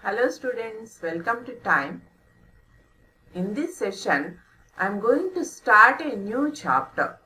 Hello students, welcome to Time. In this session, I am going to start a new chapter.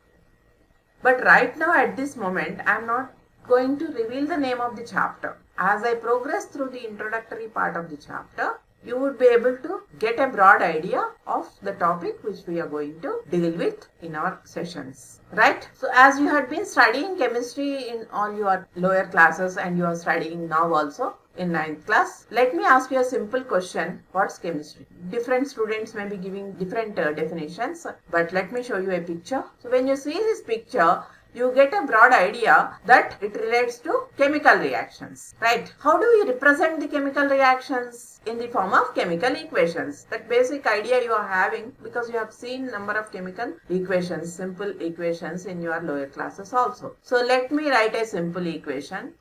But right now at this moment, I am not going to reveal the name of the chapter. As I progress through the introductory part of the chapter, you would be able to get a broad idea of the topic which we are going to deal with in our sessions. Right? So as you had been studying chemistry in all your lower classes and you are studying now also in 9th class, let me ask you a simple question. What's chemistry? Different students may be giving different definitions, but let me show you a picture. So when you see this picture, you get a broad idea that it relates to chemical reactions, right? How do we represent the chemical reactions? In the form of chemical equations. That basic idea you are having because you have seen number of chemical equations, simple equations in your lower classes also. So let me write a simple equation.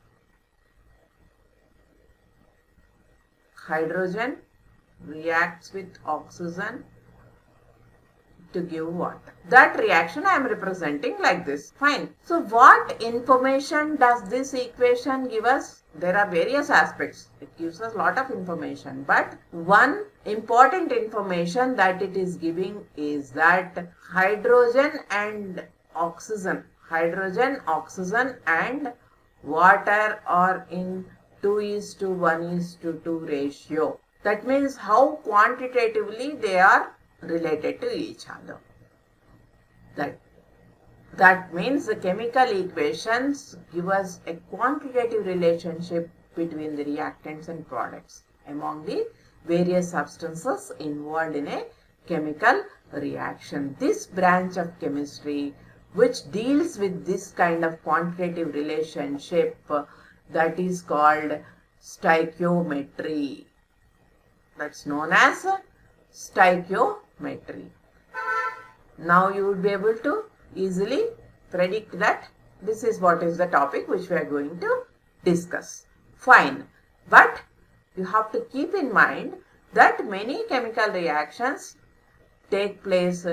Hydrogen reacts with oxygen to give water. That reaction I am representing like this. Fine. So what information does this equation give us? There are various aspects. It gives us a lot of information. But one important information that it is giving is that hydrogen and oxygen and water are in 2:1:2 ratio. That means how quantitatively they are related to each other. That means the chemical equations give us a quantitative relationship between the reactants and products among the various substances involved in a chemical reaction. This branch of chemistry which deals with this kind of quantitative relationship that is called stoichiometry. That's known as stoichiometry. Now you would be able to easily predict that this is what is the topic which we are going to discuss. Fine. But you have to keep in mind that many chemical reactions take place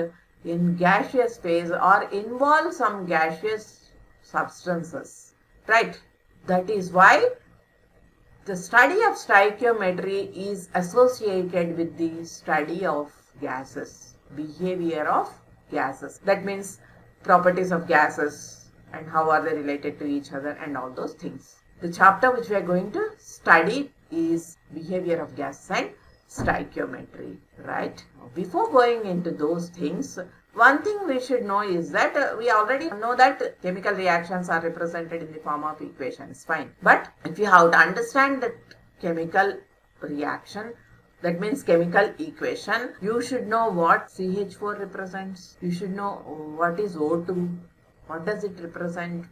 in gaseous phase or involve some gaseous substances. Right? That is why the study of stoichiometry is associated with the study of gases, behavior of gases. That means properties of gases and how are they related to each other and all those things. The chapter which we are going to study is behavior of gases and stoichiometry, right? Before going into those things, one thing we should know is that we already know that chemical reactions are represented in the form of equations, fine. But if you have to understand that chemical reaction, that means chemical equation, you should know what CH4 represents. You should know what is O2, what does it represent,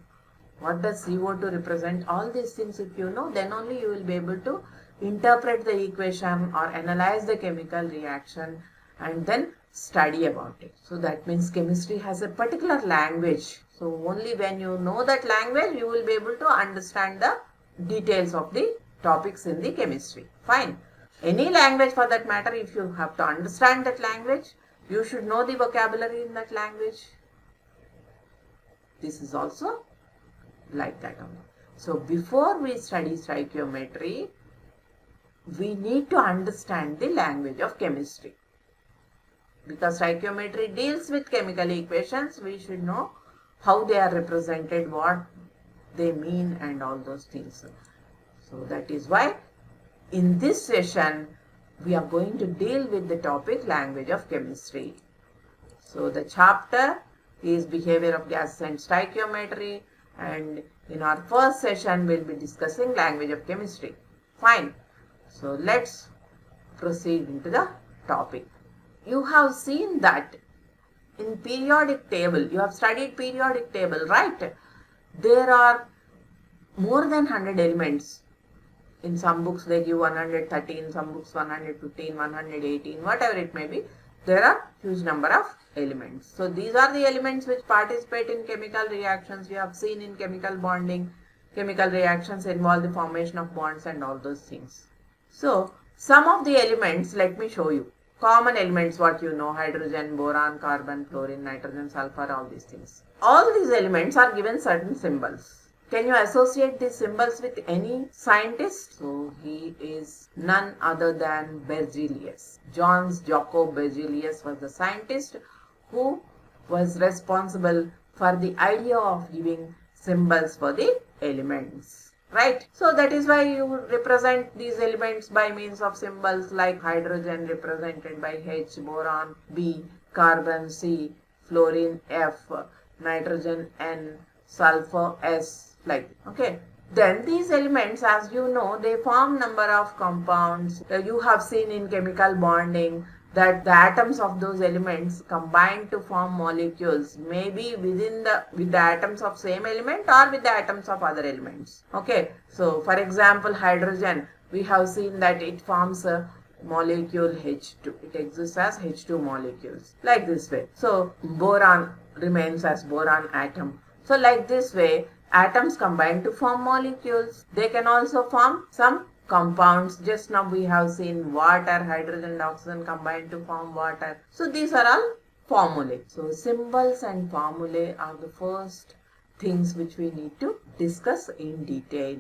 what does CO2 represent. All these things if you know, then only you will be able to interpret the equation or analyze the chemical reaction and then study about it. So that means chemistry has a particular language. So only when you know that language, you will be able to understand the details of the topics in the chemistry. Fine. Any language for that matter, if you have to understand that language, you should know the vocabulary in that language. This is also like that only. So before we study stoichiometry, we need to understand the language of chemistry. Because stoichiometry deals with chemical equations, we should know how they are represented, what they mean and all those things. So that is why in this session, we are going to deal with the topic language of chemistry. So the chapter is behavior of gases and stoichiometry, and in our first session, we'll be discussing language of chemistry. Fine. So let's proceed into the topic. You have seen that in periodic table, you have studied periodic table, right? There are more than 100 elements. In some books they give 113, some books 115, 118, whatever it may be. There are huge number of elements. So these are the elements which participate in chemical reactions. We have seen in chemical bonding, chemical reactions involve the formation of bonds and all those things. So some of the elements, let me show you. Common elements, what you know, hydrogen, boron, carbon, fluorine, nitrogen, sulfur, all these things. All these elements are given certain symbols. Can you associate these symbols with any scientist? So he is none other than Berzelius. Johannes Jakob Berzelius was the scientist who was responsible for the idea of giving symbols for the elements. Right? So that is why you represent these elements by means of symbols like hydrogen represented by H, boron B, carbon C, fluorine F, nitrogen N, sulfur S, like, okay. Then these elements, as you know, they form number of compounds. You have seen in chemical bonding that the atoms of those elements combine to form molecules, maybe with the atoms of same element or with the atoms of other elements. Okay, so for example, hydrogen, we have seen that it forms a molecule H2. It exists as H2 molecules, like this way. So boron remains as boron atom. So like this way, atoms combine to form molecules. They can also form some compounds. Just now we have seen water, hydrogen and oxygen combine to form water. So these are all formulae. So symbols and formulae are the first things which we need to discuss in detail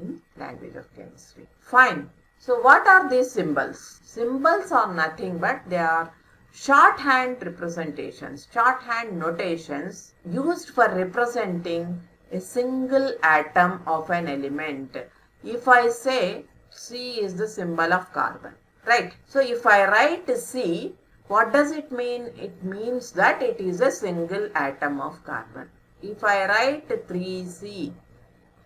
in language of chemistry. Fine. So what are these symbols? Symbols are nothing but they are shorthand representations, shorthand notations used for representing a single atom of an element. If I say C is the symbol of carbon, right? So if I write C, what does it mean? It means that it is a single atom of carbon. If I write 3C,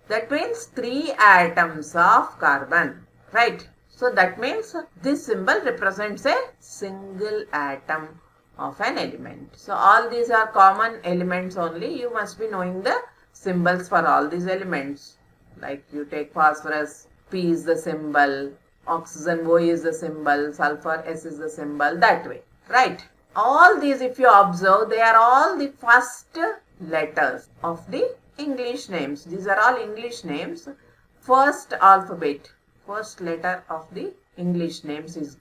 that means 3 atoms of carbon, right? So that means this symbol represents a single atom of an element. So all these are common elements only. You must be knowing the symbols for all these elements. Like you take phosphorus, P is the symbol, oxygen O is the symbol, sulfur S is the symbol, that way, right? All these, if you observe, they are all the first letters of the English names. These are all English names. First alphabet, first letter of the English names is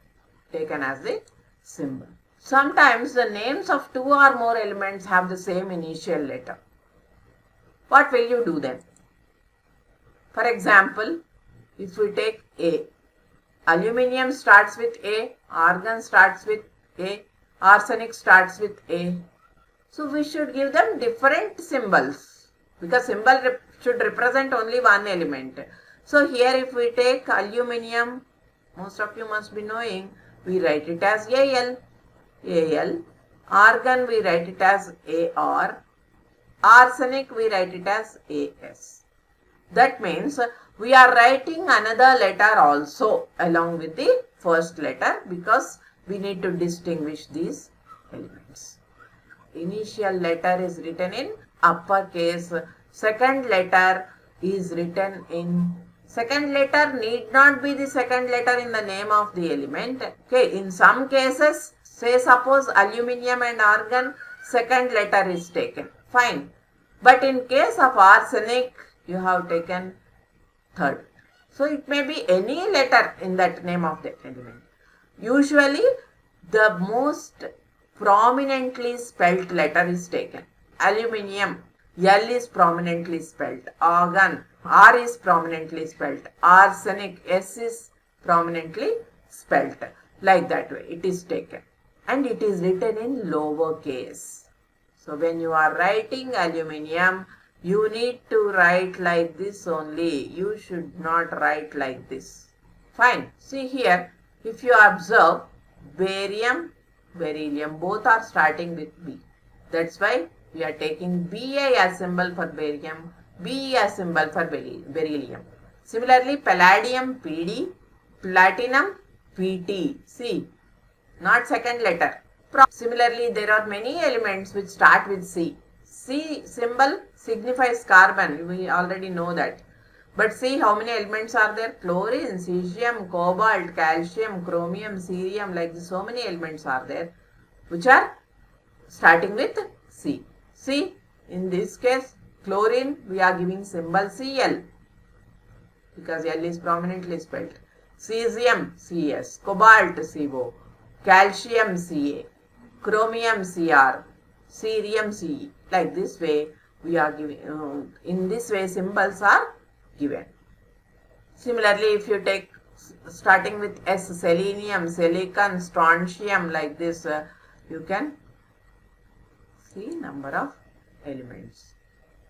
taken as the symbol. Sometimes the names of 2 or more elements have the same initial letter. What will you do then? For example, if we take A, aluminium starts with A, argon starts with A, arsenic starts with A. So we should give them different symbols because symbol should represent only one element. So here if we take aluminium, most of you must be knowing, we write it as Al. Argon we write it as Ar. Arsenic we write it as As. That means we are writing another letter also along with the first letter because we need to distinguish these elements. Initial letter is written in uppercase. Second letter is written in, second letter need not be the second letter in the name of the element. Okay, in some cases, say suppose aluminium and argon, second letter is taken. Fine. But in case of arsenic, you have taken third. So it may be any letter in that name of the element. Usually, the most prominently spelt letter is taken. Aluminium, L is prominently spelt. Argon, R is prominently spelt. Arsenic, S is prominently spelt. Like that way, it is taken. And it is written in lower case. So when you are writing aluminium, you need to write like this only. You should not write like this. Fine. See here, if you observe, barium, beryllium, both are starting with B. That's why we are taking Ba as symbol for barium, Be as symbol for beryllium. Similarly, palladium, Pd, platinum, Pt. See, not second letter. Similarly, there are many elements which start with C. C symbol signifies carbon. We already know that. But see how many elements are there? Chlorine, cesium, cobalt, calcium, chromium, cerium, like this. So many elements are there which are starting with C. See, in this case, chlorine, we are giving symbol Cl because L is prominently spelled. Cesium, Cs. Cobalt, Co. Calcium, Ca. Chromium, Cr. Cerium, Ce. Like this way, we are giving, in this way symbols are given. Similarly, if you take starting with S, selenium, silicon, strontium, like this, you can see number of elements.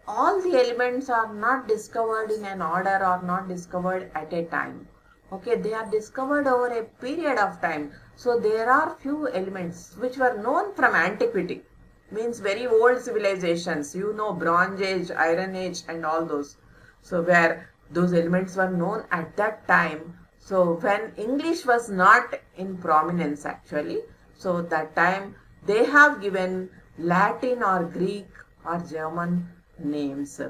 All the elements are not discovered in an order or not discovered at a time. Okay, they are discovered over a period of time. So there are few elements which were known from antiquity, means very old civilizations, you know, Bronze Age, Iron Age and all those. So where those elements were known at that time. So when English was not in prominence actually, so that time they have given Latin or Greek or German names.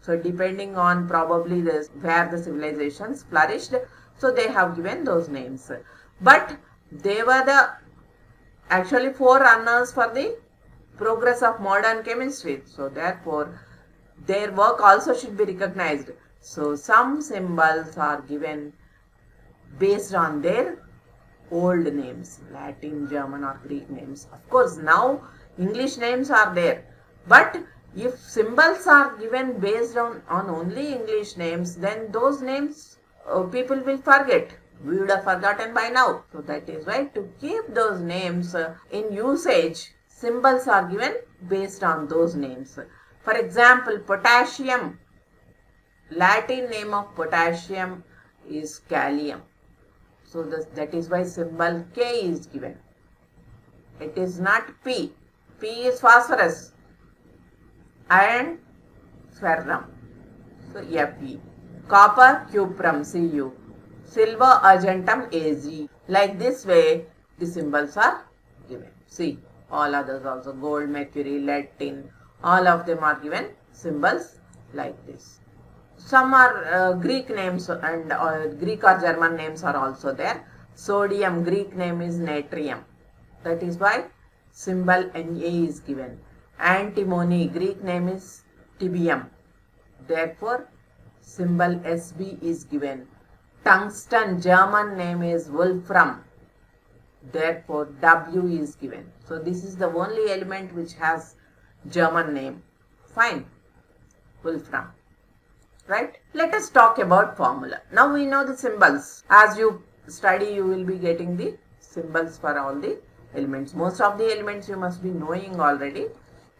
So depending on probably where the civilizations flourished, so they have given those names. But they were the actually forerunners for the progress of modern chemistry. So therefore, their work also should be recognized. So some symbols are given based on their old names, Latin, German or Greek names. Of course, now English names are there. But if symbols are given based on only English names, then those names people will forget. We would have forgotten by now. So that is why to keep those names in usage, symbols are given based on those names. For example, potassium. Latin name of potassium is Kalium. So that is why symbol K is given. It is not P. P is phosphorus. Iron, ferrum. So Fe. Copper, cuprum, Cu. Silver, argentum, Ag. Like this way, the symbols are given. See, all others also, gold, mercury, lead, tin, all of them are given symbols like this. Some are Greek names and Greek or German names are also there. Sodium, Greek name is natrium. That is why symbol Na is given. Antimony, Greek name is tibium. Therefore, symbol Sb is given. Tungsten, German name is wolfram. Therefore, W is given. So this is the only element which has German name. Fine. Wolfram. Right? Let us talk about formula. Now we know the symbols. As you study, you will be getting the symbols for all the elements. Most of the elements you must be knowing already.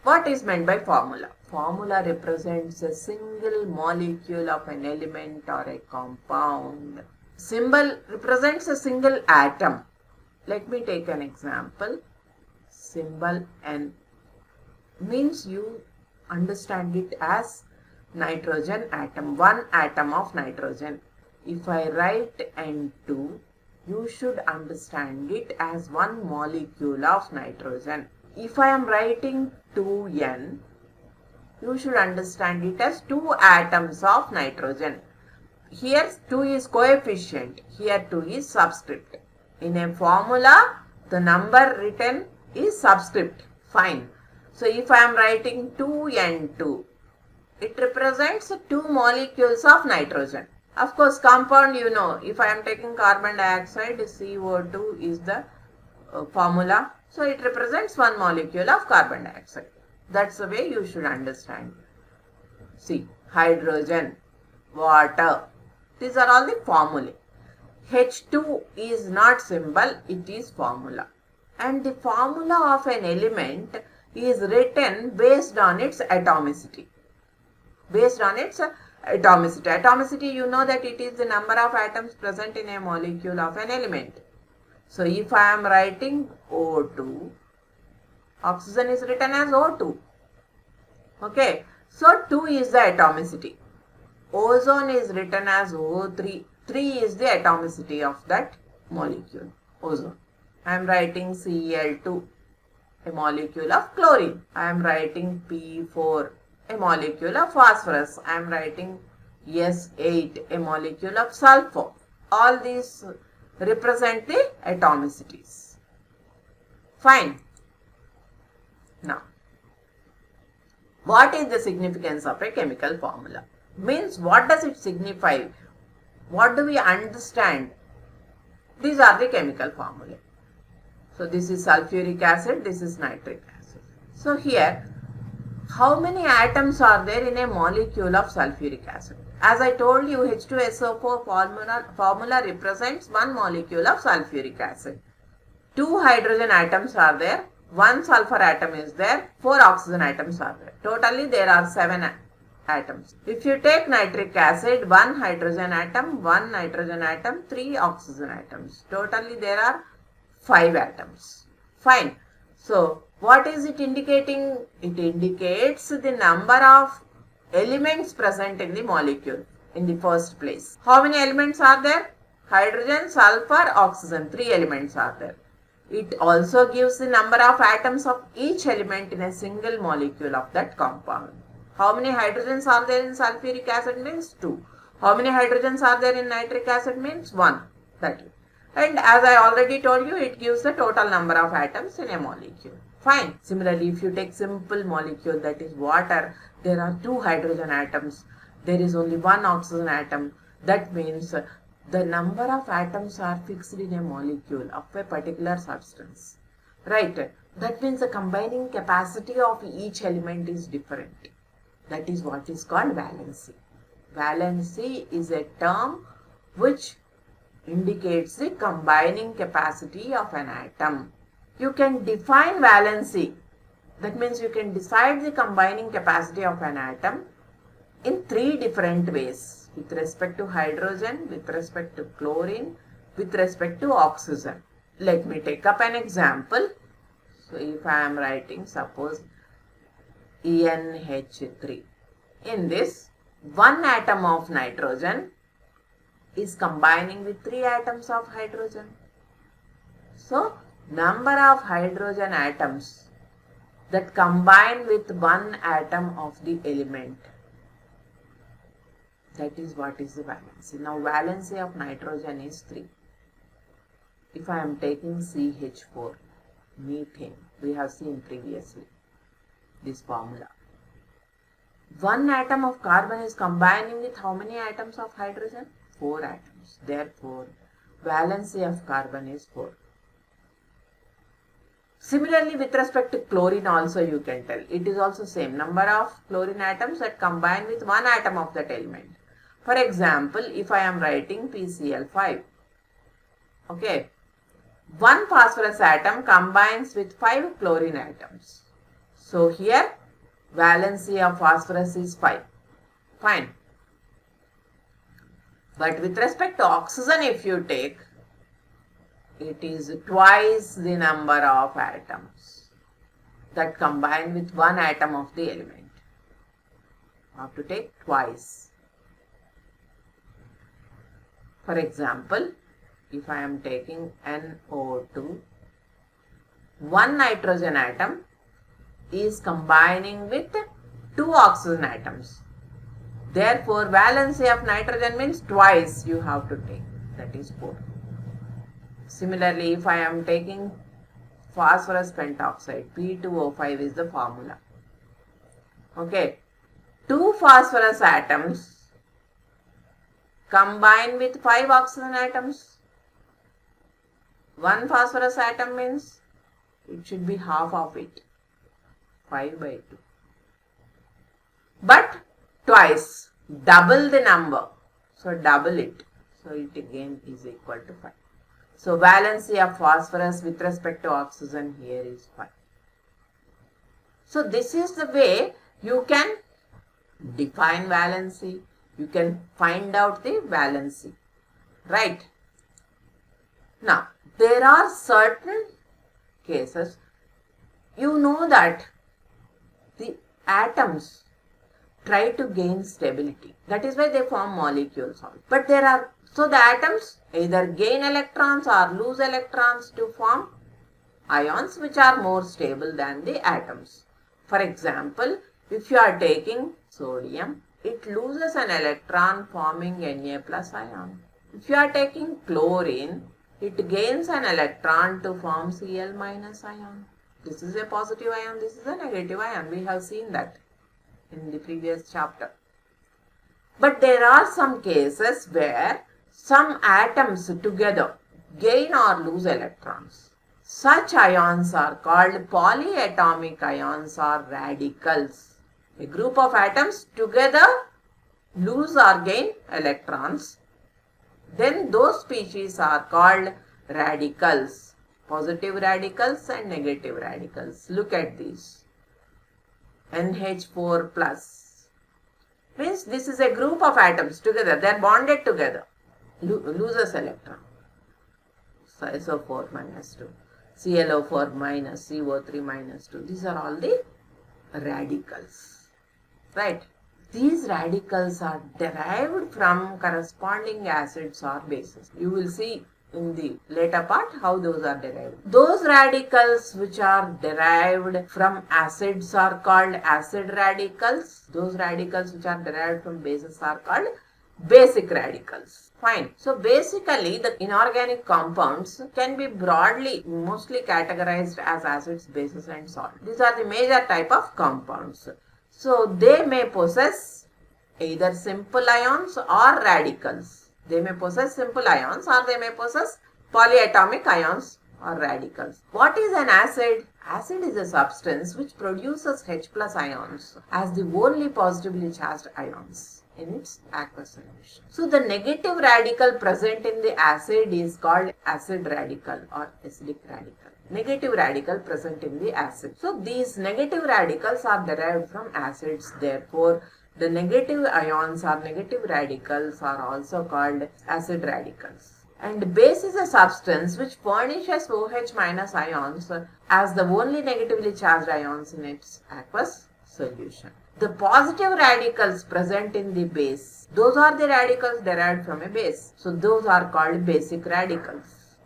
What is meant by formula? Formula represents a single molecule of an element or a compound. Symbol represents a single atom. Let me take an example. Symbol N means you understand it as nitrogen atom, one atom of nitrogen. If I write N2, you should understand it as one molecule of nitrogen. If I am writing 2N, you should understand it as two atoms of nitrogen. Here 2 is coefficient, here 2 is subscript. In a formula, the number written is subscript. Fine. So if I am writing 2N2, it represents two molecules of nitrogen. Of course, compound, you know, if I am taking carbon dioxide, CO2 is the formula. So it represents one molecule of carbon dioxide. That's the way you should understand. See, hydrogen, water. These are all the formulae. H2 is not symbol, it is formula. And the formula of an element is written based on its atomicity. Based on its atomicity. Atomicity, you know that it is the number of atoms present in a molecule of an element. So if I am writing O2, oxygen is written as O2. Okay. So 2 is the atomicity. Ozone is written as O3. 3 is the atomicity of that molecule, ozone. I am writing Cl2, a molecule of chlorine. I am writing P4, a molecule of phosphorus. I am writing S8, a molecule of sulfur. All these represent the atomicities. Fine. Now, what is the significance of a chemical formula? Means, what does it signify? What do we understand? These are the chemical formulae. So this is sulfuric acid, this is nitric acid. So here, How many atoms are there in a molecule of sulfuric acid? As I told you, H2SO4 formula represents one molecule of sulfuric acid. 2 hydrogen atoms are there, 1 sulfur atom is there, 4 oxygen atoms are there. Totally there are 7 atoms. If you take nitric acid, 1 hydrogen atom, 1 nitrogen atom, 3 oxygen atoms. Totally there are 5 atoms. Fine. So, what is it indicating? It indicates the number of elements present in the molecule in the first place. How many elements are there? Hydrogen, sulfur, oxygen. 3 elements are there. It also gives the number of atoms of each element in a single molecule of that compound. How many hydrogens are there in sulfuric acid means 2. How many hydrogens are there in nitric acid means 1. That is. And as I already told you, it gives the total number of atoms in a molecule. Fine. Similarly, if you take simple molecule, that is water, there are 2 hydrogen atoms. There is only 1 oxygen atom. That means the number of atoms are fixed in a molecule of a particular substance. Right. That means the combining capacity of each element is different. That is what is called valency. Valency is a term which indicates the combining capacity of an atom. You can define valency. That means you can decide the combining capacity of an atom in 3 different ways. With respect to hydrogen, with respect to chlorine, with respect to oxygen. Let me take up an example. So if I am writing, suppose ENH3. In this, 1 atom of nitrogen is combining with 3 atoms of hydrogen. So, number of hydrogen atoms that combine with 1 atom of the element. That is what is the valency. Now, valency of nitrogen is 3. If I am taking CH4, methane, we have seen previously this formula. 1 atom of carbon is combining with how many atoms of hydrogen? 4 atoms. Therefore, valency of carbon is 4. Similarly, with respect to chlorine also you can tell. It is also same. Number of chlorine atoms that combine with 1 atom of that element. For example, if I am writing PCl5. Okay. 1 phosphorus atom combines with 5 chlorine atoms. So here, valency of phosphorus is 5. Fine. But with respect to oxygen, if you take, it is twice the number of atoms that combine with 1 atom of the element. You have to take twice. For example, if I am taking NO2, 1 nitrogen atom is combining with 2 oxygen atoms. Therefore, valency of nitrogen means twice you have to take. That is 4. Similarly, if I am taking phosphorus pentoxide, P2O5 is the formula. Okay. 2 phosphorus atoms combine with 5 oxygen atoms. 1 phosphorus atom means it should be half of it. 5 by 2. But twice, double the number. So double it. So it again is equal to 5. So valency of phosphorus with respect to oxygen here is 5. So this is the way you can define valency. You can find out the valency. Right? Now, there are certain cases, you know that the atoms try to gain stability. That is why they form molecules. But there are, so the atoms either gain electrons or lose electrons to form ions which are more stable than the atoms. For example, if you are taking sodium, it loses an electron forming Na plus ion. If you are taking chlorine, it gains an electron to form Cl minus ion. This is a positive ion, this is a negative ion. We have seen that in the previous chapter. But there are some cases where some atoms together gain or lose electrons. Such ions are called polyatomic ions or radicals. A group of atoms together lose or gain electrons. Then those species are called radicals. Positive radicals and negative radicals. Look at these. NH4 plus. Means this is a group of atoms together. They are bonded together. Loses electron. SO4 minus 2. ClO4 minus, CO3 minus 2. These are all the radicals. Right. These radicals are derived from corresponding acids or bases. You will see in the later part how those are derived. Those radicals which are derived from acids are called acid radicals. Those radicals which are derived from bases are called basic radicals. Fine. So basically the inorganic compounds can be broadly mostly categorized as acids, bases and salt. These are the major type of compounds. So they may possess either simple ions or radicals. They may possess simple ions or they may possess polyatomic ions or radicals. What is an acid? Acid is a substance which produces H plus ions as the only positively charged ions in its aqueous solution. So the negative radical present in the acid is called acid radical or acidic radical. Negative radical present in the acid. So these negative radicals are derived from acids. Therefore, the negative ions or negative radicals are also called acid radicals. And base is a substance which furnishes OH minus ions as the only negatively charged ions in its aqueous solution. The positive radicals present in the base, those are the radicals derived from a base. So those are called basic radicals.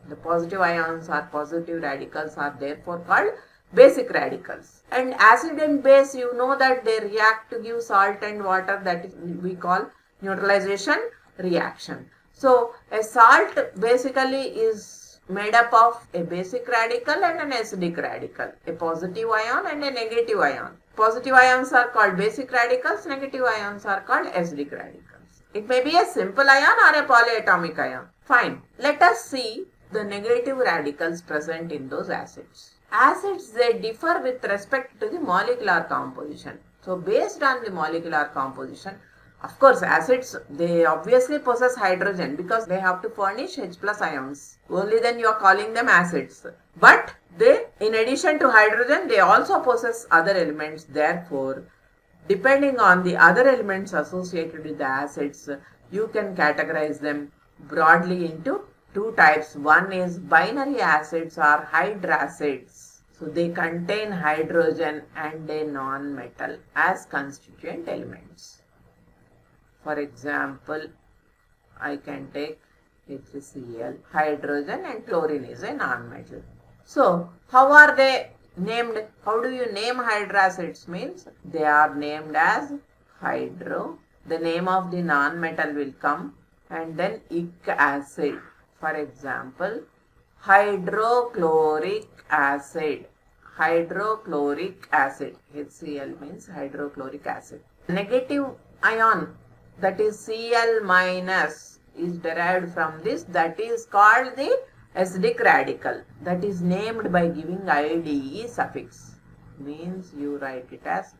The positive ions or positive radicals are therefore called basic radicals. And acid and base, you know that they react to give salt and water, that is we call neutralization reaction. So a salt basically is made up of a basic radical and an acidic radical, a positive ion and a negative ion. Positive ions are called basic radicals, negative ions are called acidic radicals. It may be a simple ion or a polyatomic ion. Fine. Let us see the negative radicals present in those acids. Acids, they differ with respect to the molecular composition. So based on the molecular composition, of course acids, they obviously possess hydrogen because they have to furnish H plus ions. Only then you are calling them acids. But they, in addition to hydrogen, they also possess other elements. Therefore, depending on the other elements associated with the acids, you can categorize them broadly into two types. One is binary acids or hydracids. So they contain hydrogen and a non-metal as constituent elements. For example, I can take H3Cl, hydrogen, and chlorine is a non-metal. So how are they named? How do you name hydracids? Means they are named as hydro. The name of the non-metal will come, and then ic acid. For example, hydrochloric acid. Hydrochloric acid. HCl means hydrochloric acid. Negative ion, that is Cl minus, is derived from this. That is called the acidic radical. That is named by giving IDE suffix. Means you write it as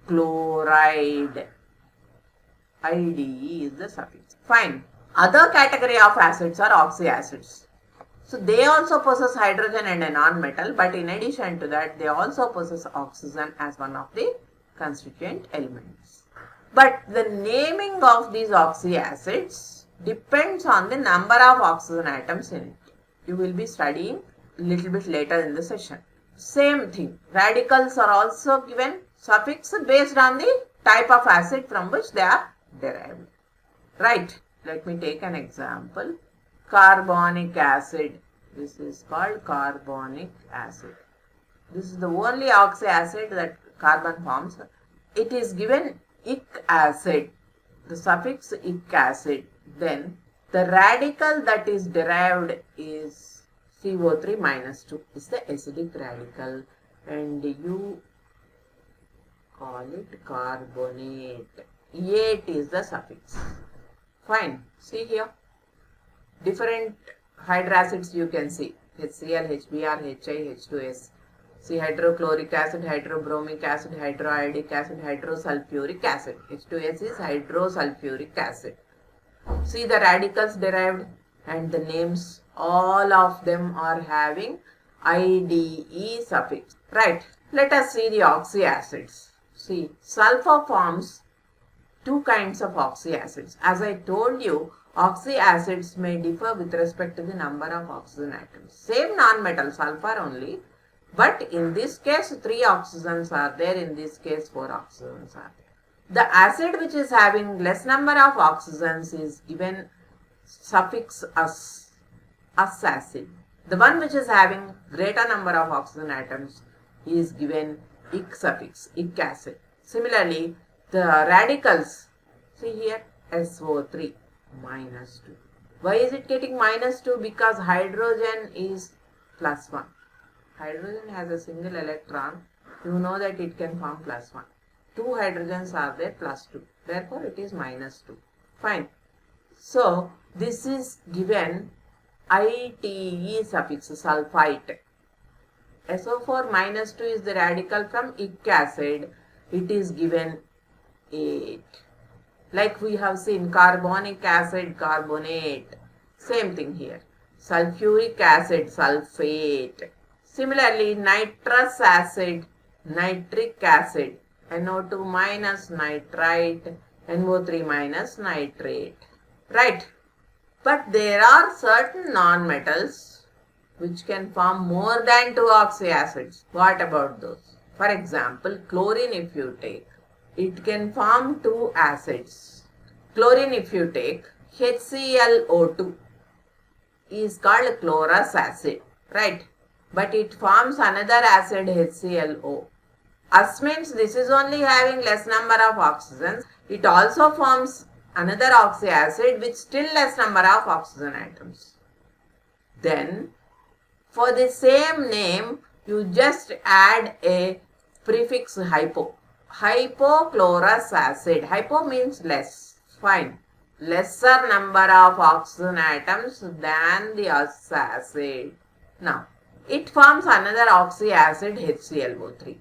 chloride. IDE is the suffix. Fine. Other category of acids are oxyacids. So they also possess hydrogen and a non-metal, but in addition to that, they also possess oxygen as one of the constituent elements. But the naming of these oxyacids depends on the number of oxygen atoms in it. You will be studying a little bit later in the session. Same thing. Radicals are also given suffix based on the type of acid from which they are derived. Right. Let me take an example. Carbonic acid. This is called carbonic acid. This is the only oxyacid that carbon forms. It is given ic acid. The suffix ic acid. Then the radical that is derived is CO3 minus 2. Is the acidic radical, and you call it carbonate. Ate is the suffix. Fine. See here. Different hydracids you can see. HCl, HBr, HI, H2S. See, hydrochloric acid, hydrobromic acid, hydroiodic acid, hydrosulfuric acid. H2S is hydrosulfuric acid. See the radicals derived and the names, all of them are having IDE suffix. Right. Let us see the oxyacids. See, sulfur forms two kinds of oxyacids. As I told you, oxyacids may differ with respect to the number of oxygen atoms. Same non-metal, sulfur only. But in this case, 3 oxygens are there. In this case, 4 oxygens are there. The acid which is having less number of oxygens is given suffix us acid. The one which is having greater number of oxygen atoms is given ic suffix, ic acid. Similarly, the radicals, see here, SO3 minus 2. Why is it getting minus 2? Because hydrogen is plus 1. Hydrogen has a single electron. You know that it can form plus 1. 2 hydrogens are there plus 2. Therefore, it is minus 2. Fine. So, this is given ITE suffix, sulfite. SO4 minus 2 is the radical from ic acid. It is given 8. Like we have seen carbonic acid, carbonate. Same thing here. Sulfuric acid, sulfate. Similarly, nitrous acid, nitric acid. NO2 minus nitrite, NO3 minus nitrate. Right. But there are certain non-metals which can form more than 2 oxyacids. What about those? For example, chlorine if you take, it can form 2 acids. Chlorine if you take, HClO2 is called chlorous acid. Right. But it forms another acid HClO. Us means this is only having less number of oxygens. It also forms another oxyacid with still less number of oxygen atoms. Then, for the same name, you just add a prefix hypo. Hypochlorous acid. Hypo means less. Fine. Lesser number of oxygen atoms than the us acid. Now, it forms another oxyacid HClO3.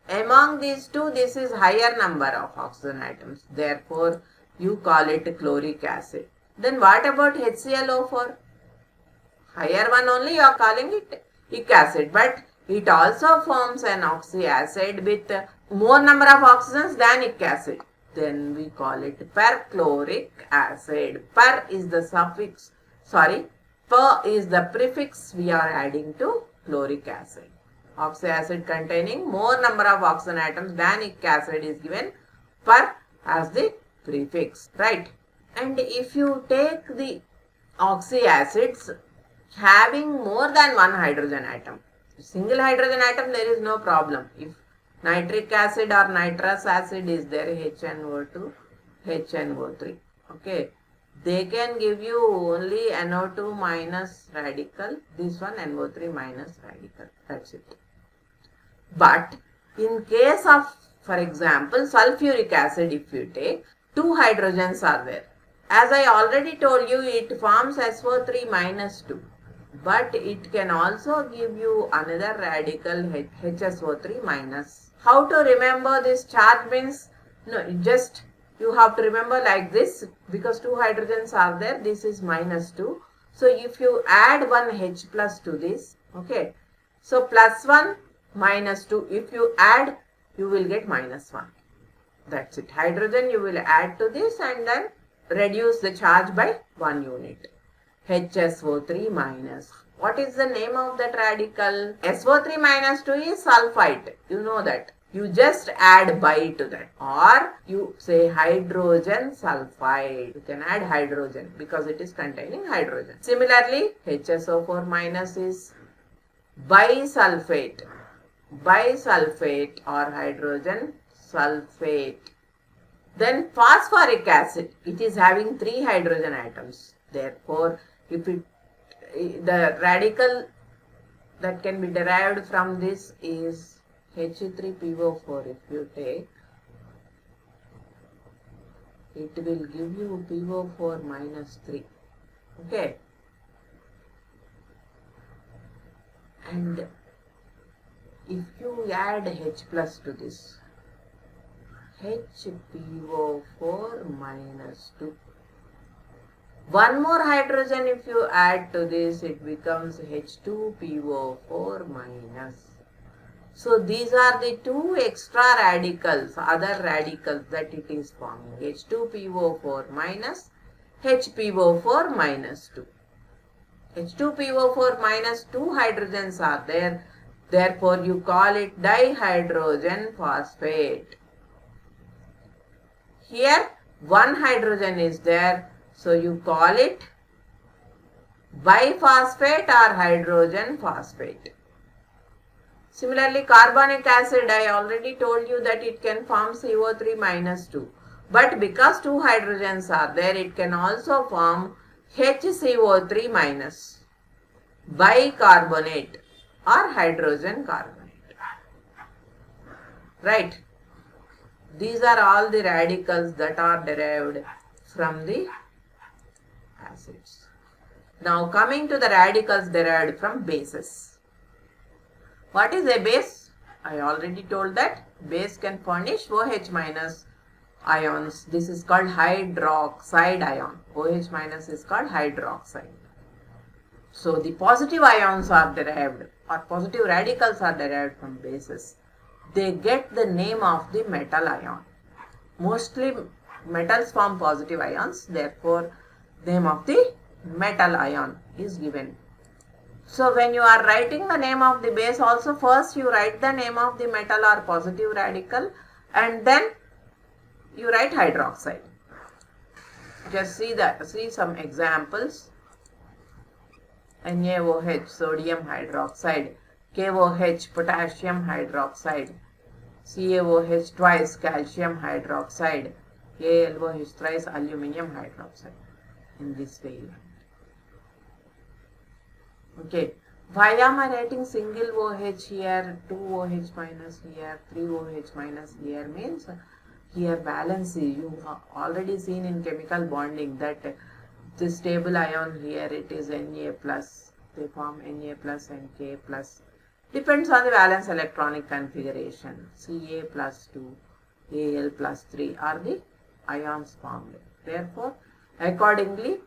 Among these two, this is higher number of oxygen atoms. Therefore, you call it chloric acid. Then what about HClO4? Higher one only you are calling it ic acid. But it also forms an oxyacid with more number of oxygens than ic acid. Then we call it perchloric acid. Per is the suffix, per is the prefix we are adding to chloric acid. Oxyacid containing more number of oxygen atoms than ic acid is given per as the prefix, right? And if you take the oxyacids having more than one hydrogen atom, single hydrogen atom there is no problem. If nitric acid or nitrous acid is there, HNO2, HNO3, okay, they can give you only NO2 minus radical, this one NO3 minus radical, that's it. But in case of, for example, sulfuric acid if you take, 2 hydrogens are there. As I already told you, it forms SO3 minus 2. But it can also give you another radical HSO3 minus. How to remember this charge means? No, just you have to remember like this, because 2 hydrogens are there. This is minus 2. So if you add one H plus to this, okay. So plus 1 minus 2. If you add, you will get minus 1. That's it. Hydrogen you will add to this and then reduce the charge by 1 unit. HSO3 minus. What is the name of that radical? SO3 minus 2 is sulfite. You know that. You just add bi to that. Or you say hydrogen sulfide. You can add hydrogen because it is containing hydrogen. Similarly, HSO4 minus is bisulfate. Bisulfate or hydrogen sulfate. Then phosphoric acid. It is having 3 hydrogen atoms. Therefore, if the radical that can be derived from this is He3PO4. If you take, it will give you PO4 minus 3. Okay. And if you add H plus to this, HPO4 minus 2. One more hydrogen if you add to this, it becomes H2PO4 minus. So these are the two extra radicals, other radicals that it is forming. H2PO4 minus, HPO4 minus 2. H2PO4 minus 2 hydrogens are there. Therefore, you call it dihydrogen phosphate. Here, one hydrogen is there. So, you call it biphosphate or hydrogen phosphate. Similarly, carbonic acid, I already told you that it can form CO3 minus 2. But because two hydrogens are there, it can also form HCO3 minus bicarbonate or hydrogen carbonate. Right. These are all the radicals that are derived from the acids. Now coming to the radicals derived from bases. What is a base? I already told that base can furnish OH minus ions. This is called hydroxide ion. OH minus is called hydroxide. So the positive ions are derived, or positive radicals are derived from bases. They get the name of the metal ion. Mostly metals form positive ions, therefore name of the metal ion is given. So when you are writing the name of the base also, first you write the name of the metal or positive radical and then you write hydroxide. Just see some examples. NaOH, sodium hydroxide, KOH, potassium hydroxide, CaOH twice, calcium hydroxide, AlOH thrice, aluminium hydroxide. In this way. Okay. Why am I writing single OH here, 2 OH minus here, 3 OH minus here? Means here valency. You have already seen in chemical bonding that this stable ion here, it is Na plus. They form Na plus and K plus. Depends on the valence electronic configuration. Ca plus 2, Al plus 3 are the ions formed. Therefore, accordingly,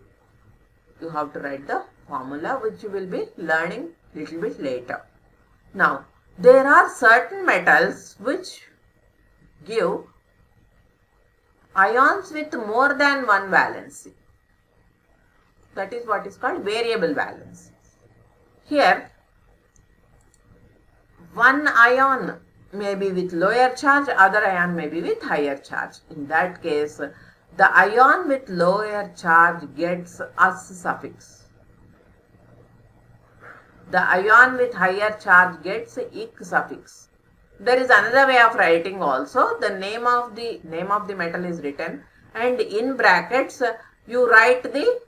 you have to write the formula which you will be learning little bit later. Now, there are certain metals which give ions with more than one valency. That is what is called variable valence. Here, one ion may be with lower charge, other ion may be with higher charge. In that case, the ion with lower charge gets us suffix. The ion with higher charge gets ik suffix. There is another way of writing also. The name of the metal is written and in brackets you write the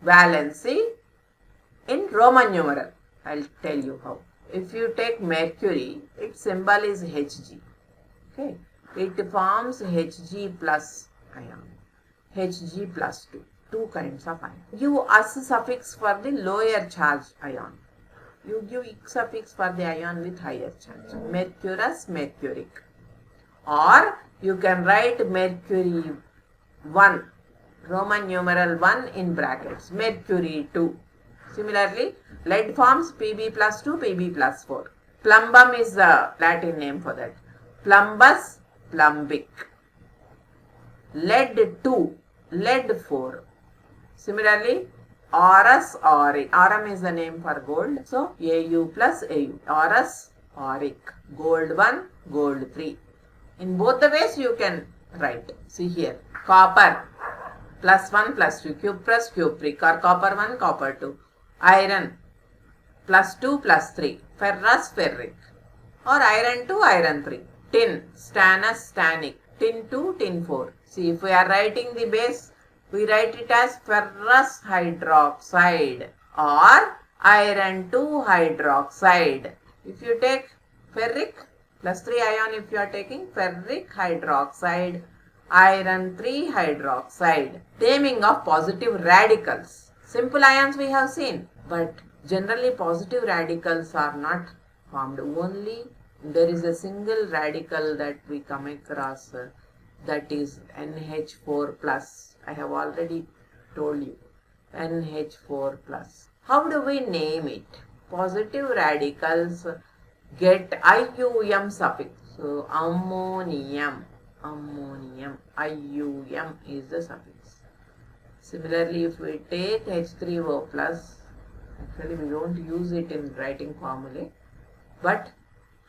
valency in Roman numeral. I'll tell you how. If you take mercury, its symbol is Hg. Okay, it forms Hg plus ion. Hg plus 2. Two kinds of ion. Give us suffix for the lower charge ion. You give ik suffix for the ion with higher charge. Mercurous, mercuric. Or you can write mercury 1. Roman numeral 1 in brackets. Mercury 2. Similarly, lead forms Pb plus 2, Pb plus 4. Plumbum is the Latin name for that. Plumbus, plumbic. Lead 2, lead 4. Similarly, Aurus, auric. Aurum is the name for gold. So, Au plus Au. Aurus, auric. Gold 1, gold 3. In both the ways you can write. See here. Copper, plus 1, plus 2. Cuprous, cupric. Or copper 1, copper 2. Iron, plus 2, plus 3. Ferrous, ferric. Or iron 2, iron 3. Tin, stannous, stannic. Tin 2, tin 4. See, if we are writing the base, we write it as ferrous hydroxide or iron 2 hydroxide. If you take ferric, plus 3 ion if you are taking ferric hydroxide, iron 3 hydroxide. Naming of positive radicals. Simple ions we have seen, but generally positive radicals are not formed. Only there is a single radical that we come across, that is NH4 plus. I have already told you, NH4 plus. How do we name it? Positive radicals get IUM suffix. So ammonium, IUM is the suffix. Similarly, if we take H3O plus, actually we don't use it in writing formulae, but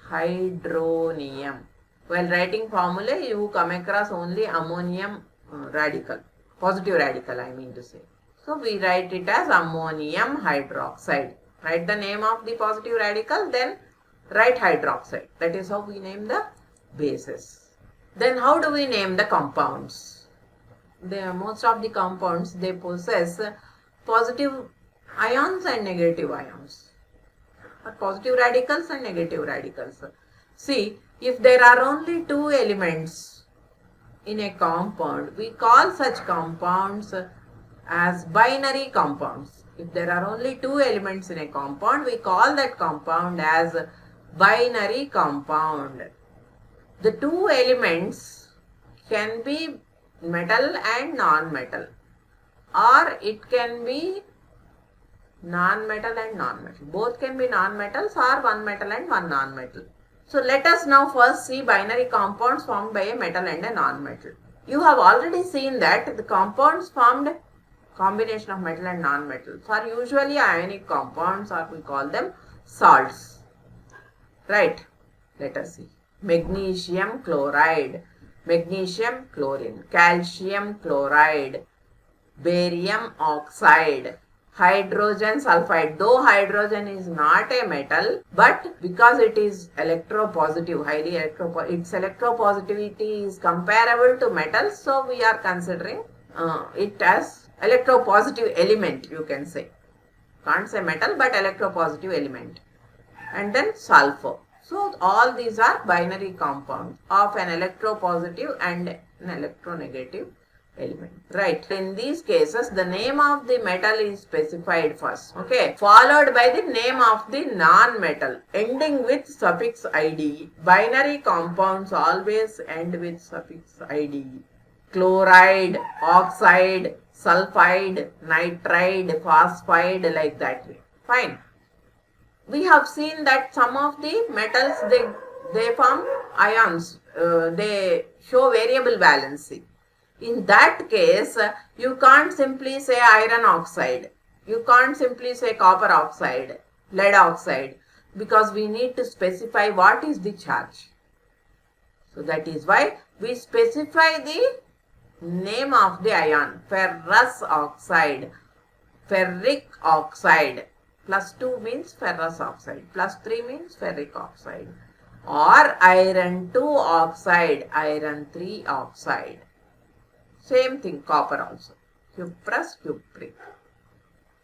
hydronium. While writing formulae, you come across only ammonium radical, positive radical I mean to say. So we write it as ammonium hydroxide. Write the name of the positive radical, then write hydroxide. That is how we name the bases. Then how do we name the compounds? Most of the compounds, they possess positive ions and negative ions, or positive radicals and negative radicals. See, if there are only two elements in a compound, we call such compounds as binary compounds. If there are only two elements in a compound, we call that compound as binary compound. The two elements can be metal and non-metal, or it can be non-metal and non-metal. Both can be non-metals, or one metal and one non-metal. So let us now first see binary compounds formed by a metal and a non-metal. You have already seen that the compounds formed combination of metal and non-metals are usually ionic compounds, or we call them salts. Right? Let us see. Magnesium chloride, magnesium chlorine, calcium chloride, barium oxide, hydrogen sulfide. Though hydrogen is not a metal, but because it is electropositive, its electropositivity is comparable to metals, so we are considering it as electropositive element, you can say. Can't say metal, but electropositive element. And then sulfur. So all these are binary compounds of an electropositive and an electronegative element. Right. In these cases, the name of the metal is specified first. Okay. Followed by the name of the non-metal, ending with suffix id. Binary compounds always end with suffix id. Chloride, oxide, sulfide, nitride, phosphide, like that way. Fine. We have seen that some of the metals, they form ions, they show variable valency. In that case, you can't simply say iron oxide, you can't simply say copper oxide, lead oxide, because we need to specify what is the charge. So that is why we specify the name of the ion: ferrous oxide, ferric oxide. Plus 2 means ferrous oxide, plus 3 means ferric oxide, or iron 2 oxide, iron 3 oxide. Same thing, copper also, cuprous, cupric.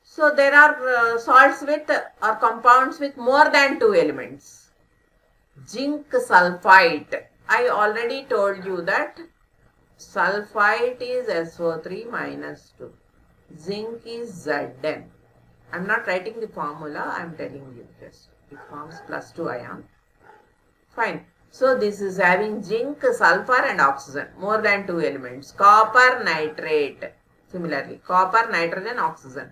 So there are salts with or compounds with more than 2 elements. Zinc sulfite. I already told you that sulfite is SO3 minus 2. Zinc is Zn. I am not writing the formula, I am telling you just. It forms plus 2 ion. Fine. So this is having zinc, sulfur and oxygen. More than 2 elements. Copper nitrate. Similarly, copper, nitrogen, oxygen.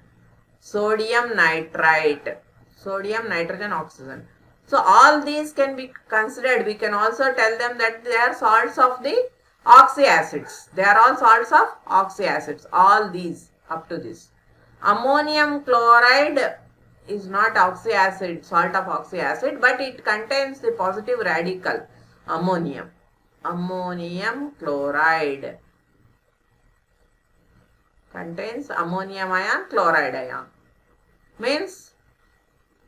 Sodium nitrite. Sodium, nitrogen, oxygen. So all these can be considered. We can also tell them that they are salts of the oxyacids. They are all salts of oxyacids. All these up to this. Ammonium chloride is not oxyacid, salt of oxyacid, but it contains the positive radical ammonium. Ammonium chloride contains ammonium ion, chloride ion. Means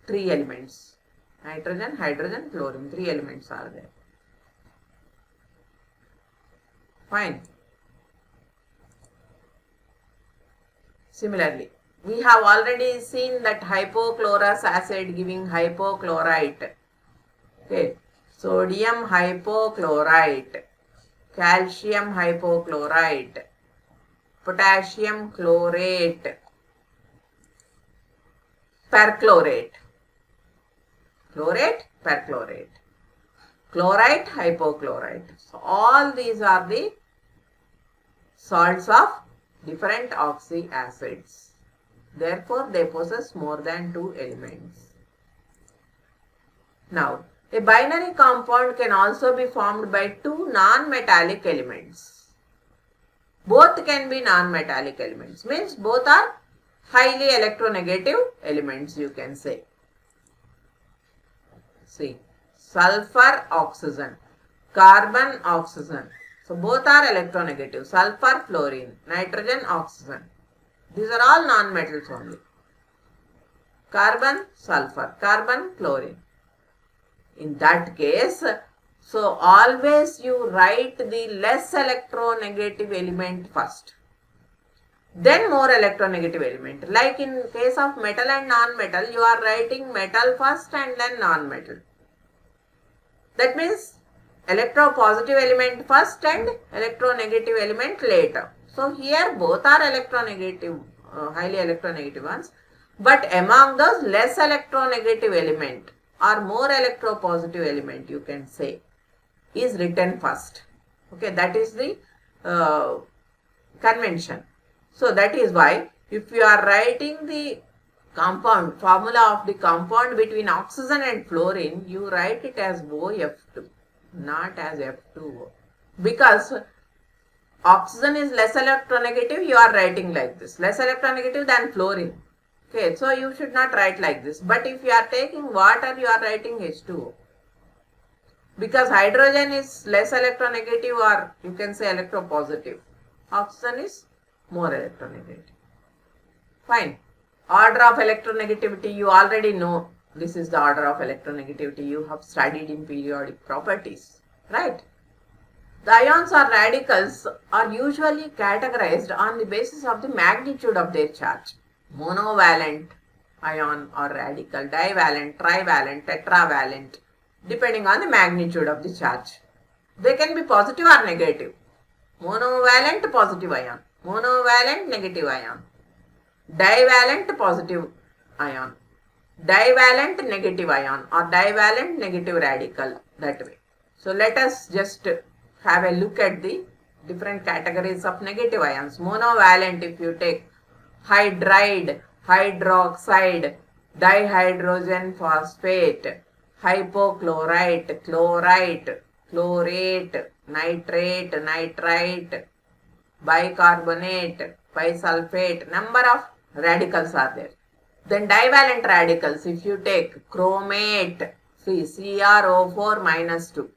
3 elements. Nitrogen, hydrogen, chlorine. 3 elements are there. Fine. Similarly, we have already seen that hypochlorous acid giving hypochlorite. Okay. Sodium hypochlorite, calcium hypochlorite, potassium chlorate, perchlorate. Chlorate, perchlorate. chlorite, hypochlorite. So all these are the salts of different oxy acids. Therefore, they possess more than 2 elements. Now, a binary compound can also be formed by 2 non-metallic elements. Both can be non-metallic elements. Means both are highly electronegative elements, you can say. See, sulfur oxygen, carbon oxygen. So both are electronegative. Sulfur fluorine, nitrogen oxygen. These are all non-metals only. Carbon sulfur, carbon chlorine. In that case, so always you write the less electronegative element first. Then more electronegative element. Like in case of metal and non-metal, you are writing metal first and then non-metal. That means electropositive element first and electronegative element later. So here both are electronegative, highly electronegative ones. But among those less electronegative element or more electropositive element, you can say, is written first. Okay, that is the convention. So that is why if you are writing the compound, formula of the compound between oxygen and fluorine, you write it as OF2, not as F2O. Because oxygen is less electronegative, you are writing like this. Less electronegative than fluorine. Okay, so you should not write like this. But if you are taking water, you are writing H2O. Because hydrogen is less electronegative, or you can say electropositive. Oxygen is more electronegative. Fine. Order of electronegativity, you already know. This is the order of electronegativity you have studied in periodic properties. Right? The ions or radicals are usually categorized on the basis of the magnitude of their charge. Monovalent ion or radical, divalent, trivalent, tetravalent, depending on the magnitude of the charge. They can be positive or negative. Monovalent positive ion, monovalent negative ion, divalent positive ion, divalent negative ion, or divalent negative radical, that way. So let us just have a look at the different categories of negative ions. Monovalent, if you take hydride, hydroxide, dihydrogen phosphate, hypochlorite, chlorite, chlorate, nitrate, nitrite, bicarbonate, bisulfate, number of radicals are there. Then divalent radicals, if you take chromate, see CrO4 minus 2,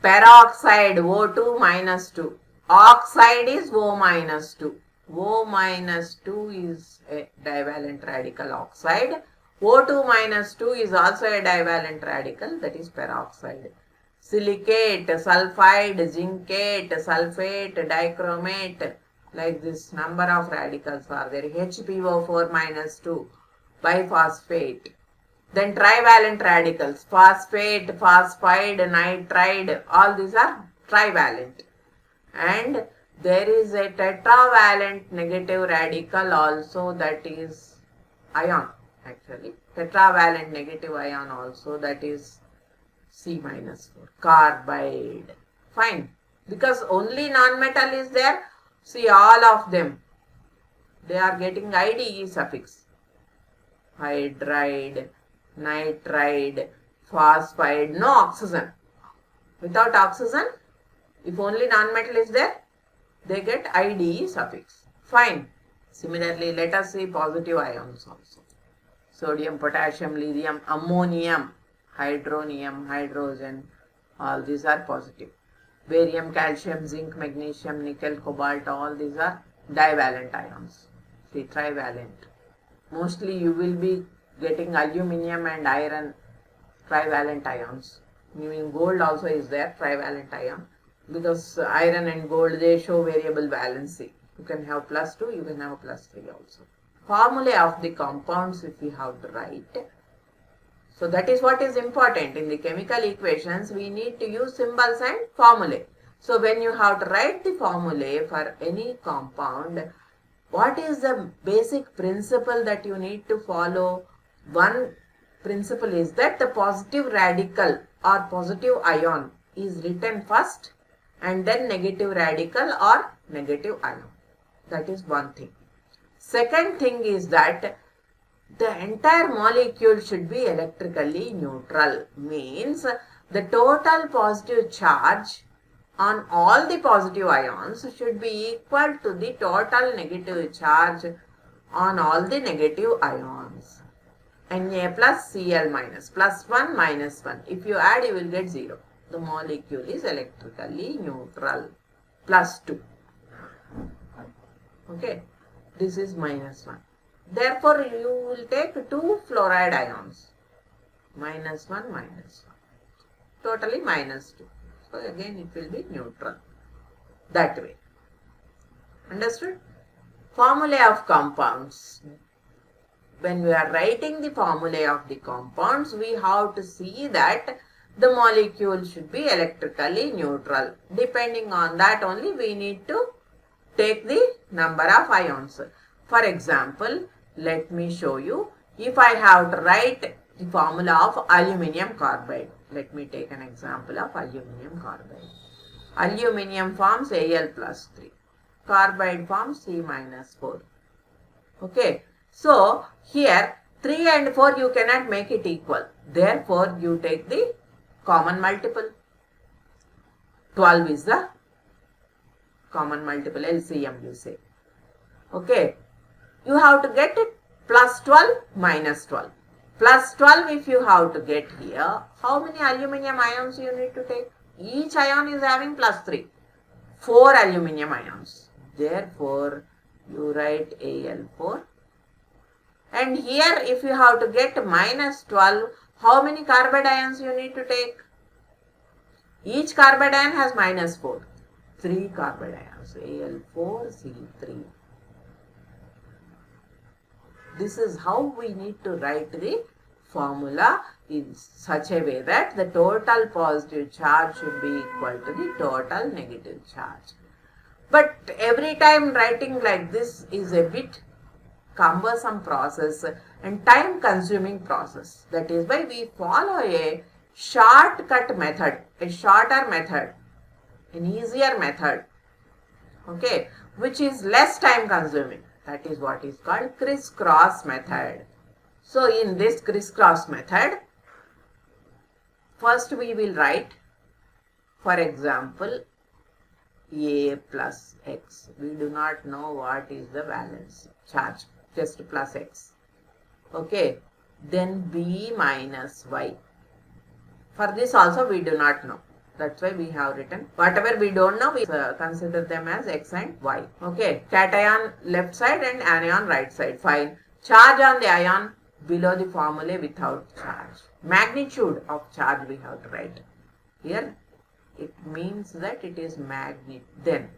peroxide O2 minus 2, oxide is O minus 2. O minus 2 is a divalent radical oxide. O2 minus 2 is also a divalent radical, that is peroxide. Silicate, sulfide, zincate, sulfate, dichromate, like this number of radicals are there. HPO4 minus 2, biphosphate. Then trivalent radicals, phosphate, phosphide, nitride, all these are trivalent. And there is a tetravalent negative radical also, that is ion actually. Tetravalent negative ion also, that is C minus 4, carbide. Fine. Because only non-metal is there, see all of them, they are getting IDE suffix. Hydride, nitride, phosphide, no oxygen. Without oxygen, if only non-metal is there, they get IDE suffix. Fine. Similarly, let us see positive ions also. Sodium, potassium, lithium, ammonium, hydronium, hydrogen, all these are positive. Barium, calcium, zinc, magnesium, nickel, cobalt, all these are divalent ions. See, trivalent. Mostly you will be getting aluminum and iron trivalent ions. Meaning gold also is there, trivalent ion. Because iron and gold, they show variable valency. You can have +2, you can have +3 also. Formulae of the compounds, if we have to write. So that is what is important. In the chemical equations, we need to use symbols and formulae. So when you have to write the formulae for any compound, what is the basic principle that you need to follow? One principle is that the positive radical or positive ion is written first and then negative radical or negative ion. That is one thing. Second thing is that the entire molecule should be electrically neutral. Means the total positive charge on all the positive ions should be equal to the total negative charge on all the negative ions. Na plus Cl minus, plus 1 minus 1. If you add, you will get 0. The molecule is electrically neutral. Plus 2. Okay. This is minus 1. Therefore, you will take 2 fluoride ions. Minus 1, minus 1. Totally minus 2. So, again it will be neutral. That way. Understood? Formulae of compounds. When we are writing the formulae of the compounds, we have to see that the molecule should be electrically neutral. Depending on that only, we need to take the number of ions. For example, let me show you. If I have to write the formula of aluminium carbide, let me take an example of aluminium carbide. Aluminium forms Al plus 3. Carbide forms C minus 4. Okay. So, here 3 and 4 you cannot make it equal. Therefore, you take the common multiple. 12 is the common multiple, LCM you say. Okay. You have to get it plus 12 minus 12. Plus 12 if you have to get here, how many aluminium ions you need to take? Each ion is having plus 3. 4 aluminium ions. Therefore, you write Al4. And here if you have to get minus 12, how many carbide ions you need to take? Each carbide ion has minus 4. 3 carbide ions. Al4C3. This is how we need to write the formula in such a way that the total positive charge should be equal to the total negative charge. But every time writing like this is a bit cumbersome process and time consuming process. That is why we follow a shortcut method, a shorter method, an easier method, okay, which is less time consuming. That is what is called crisscross method. So in this crisscross method, first we will write, for example, A plus X. We do not know what is the valence charge, just plus X. Okay. Then B minus Y. For this also we do not know. That's why we have written. Whatever we don't know, we consider them as X and Y. Okay. Cation left side and anion right side. Fine. Charge on the ion below the formula without charge. Magnitude of charge we have to write. Here it means that it is magnitude. Then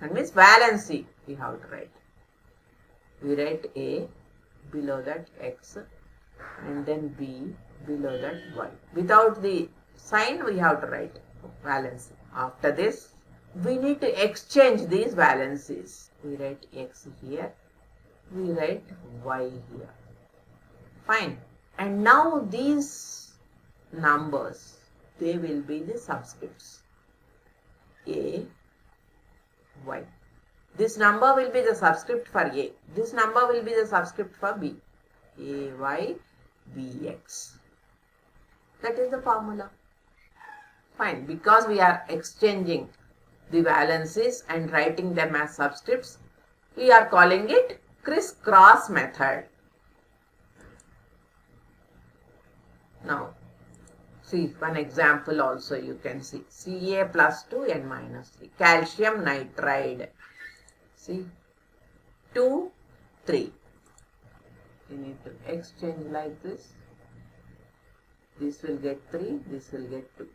that means valency we have to write. We write A, below that X, and then B, below that Y. Without the sign we have to write valency. After this, we need to exchange these valencies. We write X here, we write Y here. Fine. And now these numbers, they will be the subscripts. A, Y. This number will be the subscript for A. This number will be the subscript for B. A, Y, B, X. That is the formula. Fine. Because we are exchanging the valencies and writing them as subscripts, we are calling it crisscross method. Now, see one example also you can see. Ca plus 2 N minus 3. Calcium nitride. See, 2, 3. You need to exchange like this. This will get 3, this will get 2.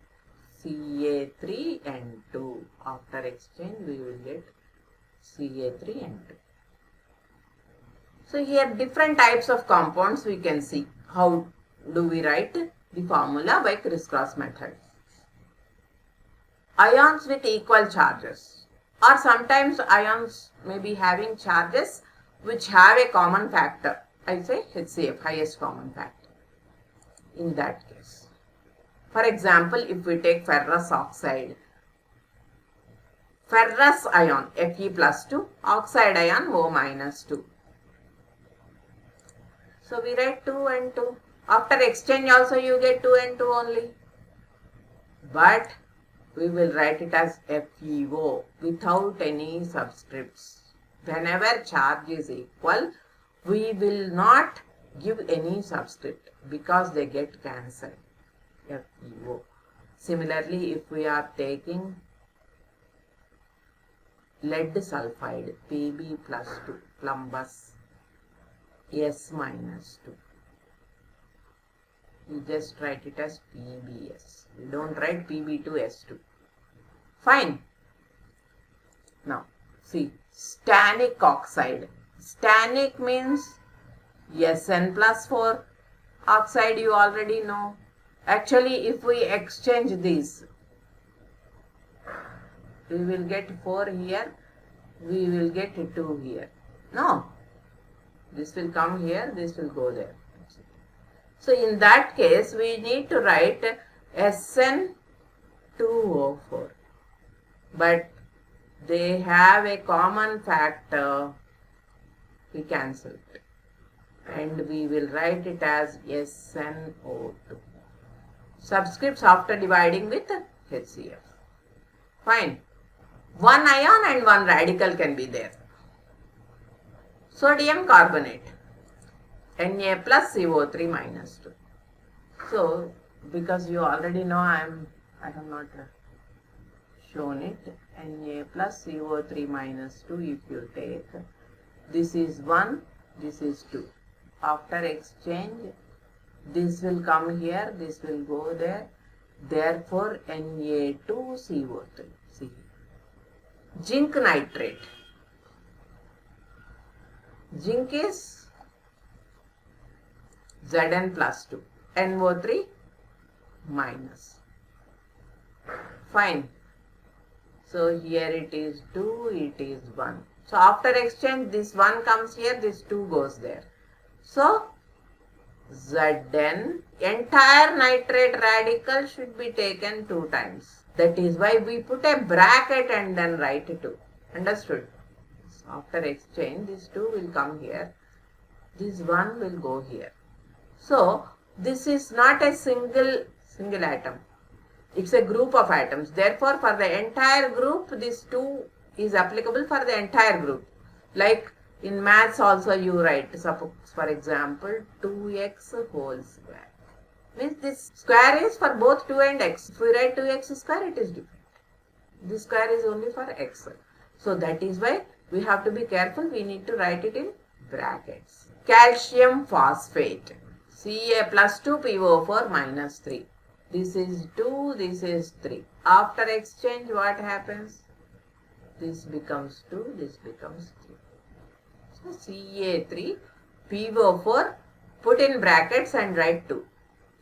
Ca3 and 2. After exchange, we will get Ca3 and 2. So here different types of compounds we can see. How do we write the formula by crisscross method? Ions with equal charges, or sometimes ions may be having charges which have a common factor. I say HCF, highest common factor. In that case, For example, if we take ferrous oxide, ferrous ion Fe plus 2, oxide ion O minus 2. So we write 2 and 2. After exchange also you get 2 and 2 only. But we will write it as FeO without any subscripts. Whenever charge is equal, we will not give any subscript because they get cancelled. FeO. Similarly, if we are taking lead sulfide Pb plus 2, plumbus S minus 2. You just write it as PbS. You don't write Pb2S2. Fine. Now, see, stannic oxide. Stannic means Sn plus 4. Oxide you already know. Actually, if we exchange these, we will get 4 here. We will get 2 here. No. This will come here. This will go there. So in that case, we need to write SN2O4. But they have a common factor. We cancel it. And we will write it as SNO2. Subscripts after dividing with HCF. Fine. One ion and one radical can be there. Sodium carbonate. Na plus CO3 minus 2. So, because you already know I have not shown it. Na plus CO3 minus 2, if you take, this is 1, this is 2. After exchange, this will come here, this will go there. Therefore, Na2CO3. See. Zinc nitrate. Zinc is Zn plus 2. NO3 minus. Fine. So here it is 2, it is 1. So after exchange, this 1 comes here, this 2 goes there. So Zn, entire nitrate radical should be taken 2 times. That is why we put a bracket and then write 2. Understood? So after exchange, this 2 will come here. This 1 will go here. So this is not a single atom. It's a group of atoms. Therefore, for the entire group, this 2 is applicable for the entire group. Like in maths also you write, suppose for example, 2x whole square. Means this square is for both 2 and x. If we write 2x square, it is different. This square is only for x. So that is why we have to be careful. We need to write it in brackets. Calcium phosphate. Ca plus 2 PO4 minus 3. This is 2, this is 3. After exchange, what happens? This becomes 2, this becomes 3. So Ca3, PO4, put in brackets and write 2.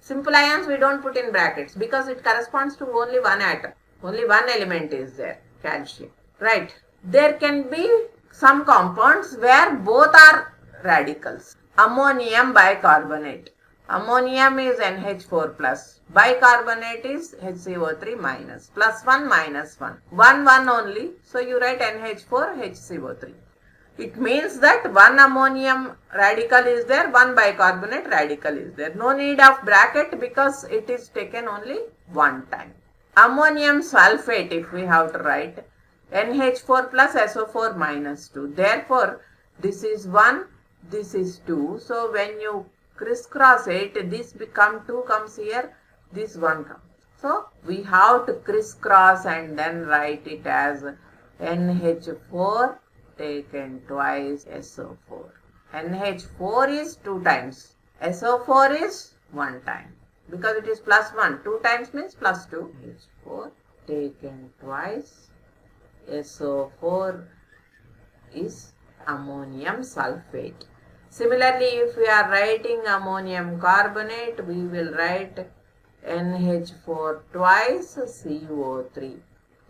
Simple ions we don't put in brackets because it corresponds to only one atom. Only one element is there, calcium. Right. There can be some compounds where both are radicals. Ammonium bicarbonate. Ammonium is NH4 plus. Bicarbonate is HCO3 minus. Plus 1 minus 1. 1 only. So you write NH4 HCO3. It means that one ammonium radical is there, one bicarbonate radical is there. No need of bracket because it is taken only one time. Ammonium sulfate, if we have to write, NH4 plus SO4 minus 2. Therefore, this is 1, this is 2. So when you crisscross it, this become 2 comes here, this 1 comes. So we have to crisscross and then write it as NH4 taken twice SO4. NH4 is 2 times. SO4 is 1 time. Because it is plus 1. 2 times means plus 2. NH4 taken twice. SO4 is ammonium sulfate. Similarly, if we are writing ammonium carbonate, we will write NH4 twice CO3.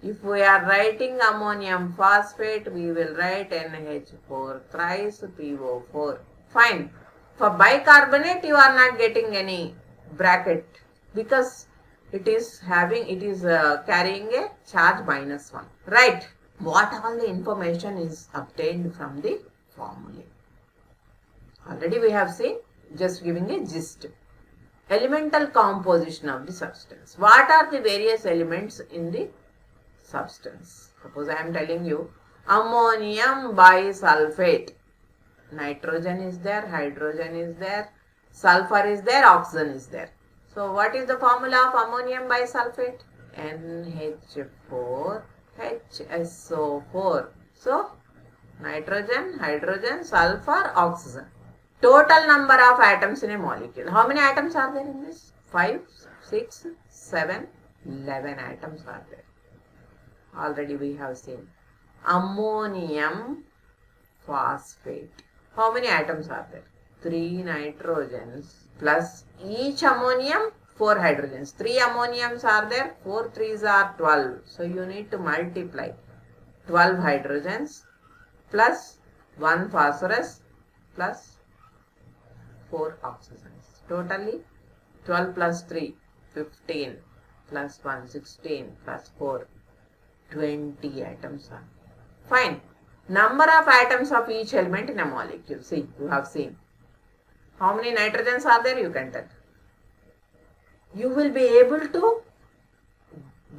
If we are writing ammonium phosphate, we will write NH4 thrice PO4. Fine. For bicarbonate, you are not getting any bracket because it is carrying a charge -1. Right? What all the information is obtained from the formulae? Already we have seen, just giving a gist. Elemental composition of the substance. What are the various elements in the substance? Suppose I am telling you ammonium bisulfate. Nitrogen is there, hydrogen is there, sulfur is there, oxygen is there. So what is the formula of ammonium bisulfate? NH4 HSO4. So nitrogen, hydrogen, sulfur, oxygen. Total number of atoms in a molecule. How many atoms are there in this? 5, 6, 7, 11 atoms are there. Already we have seen. Ammonium phosphate. How many atoms are there? 3 nitrogens plus each ammonium 4 hydrogens. 3 ammoniums are there, 4 3s are 12. So you need to multiply 12 hydrogens plus 1 phosphorus plus 4 oxygens. Totally 12 plus 3, 15 plus 1, 16 plus 4, 20 atoms are. Fine. Number of atoms of each element in a molecule. See, you have seen. How many nitrogens are there? You can tell. You will be able to